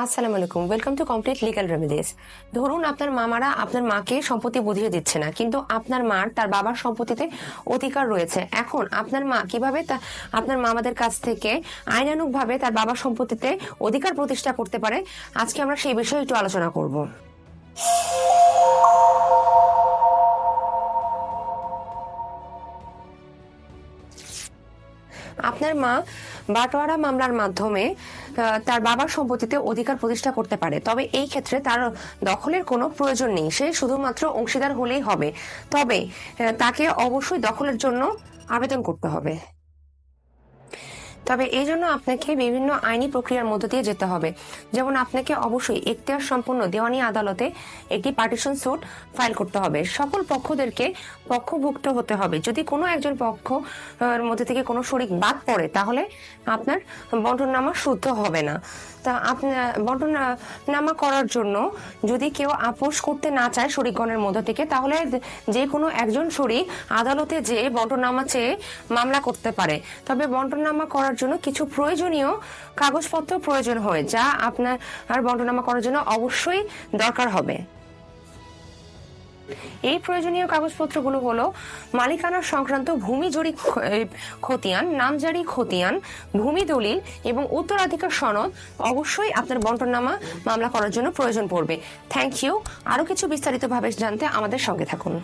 আসসালামু আলাইকুম, welcome to complete legal remedies. ধরুন আপনার মামারা আপনার মাকে সম্পত্তি বুঝিয়ে দিচ্ছে না, কিন্তু আপনার মার তার বাবার সম্পত্তিতে অধিকার রয়েছে। এখন আপনার মা কিভাবে আপনার মামাদের কাছ থেকে আইনানুগভাবে তার বাবার সম্পত্তিতে অধিকার প্রতিষ্ঠা করতে পারে, আজকে আমরা সেই বিষয়ে একটু আলোচনা করব। আপনার মা বাটোয়ারা মামলার মাধ্যমে তার বাবার সম্পত্তিতে অধিকার প্রতিষ্ঠা করতে পারে, তবে এই ক্ষেত্রে তার দখলের কোনো প্রয়োজন নেই, সে শুধুমাত্র অংশীদার হলেই হবে। তবে তাকে অবশ্যই দখলের জন্য আবেদন করতে হবে। তবে এই জন্য আপনাকে বিভিন্ন আইনি প্রক্রিয়ার মধ্য দিয়ে যেতে হবে। যেমন আপনাকে অবশ্যই এখতিয়ার সম্পন্ন দেওয়ানি আদালতে একটি পার্টিশন স্যুট ফাইল করতে হবে। সকল পক্ষদেরকে পক্ষভুক্ত হতে হবে। যদি কোনো একজন পক্ষ মধ্যে থেকে কোনো শরিক বাদ পড়ে, তাহলে আপনার বন্টননামা শুদ্ধ হবে না। তা আপনার বন্টননামা করার জন্য যদি কেউ আপোষ করতে না চায় শরিকগণের মধ্য থেকে, তাহলে যে কোনো একজন শরিক আদালতে যেয়ে বন্টননামা চেয়ে মামলা করতে পারে। তবে বন্টননামা করার জন্য কিছু প্রয়োজনীয় কাগজপত্র প্রয়োজন হয়, যা আপনার বন্টননামা করার জন্য অবশ্যই দরকার হবে। এই প্রয়োজনীয় কাগজপত্রগুলো হলো মালিকানা সংক্রান্ত ভূমি জরি খতিয়ান, নামজারি খতিয়ান, ভূমি দলিল এবং উত্তরাধিকার সনদ অবশ্যই আপনার বন্টননামা মামলা করার জন্য প্রয়োজন পড়বে। Thank you. আরো কিছু বিস্তারিতভাবে জানতে আমাদের সঙ্গে থাকুন।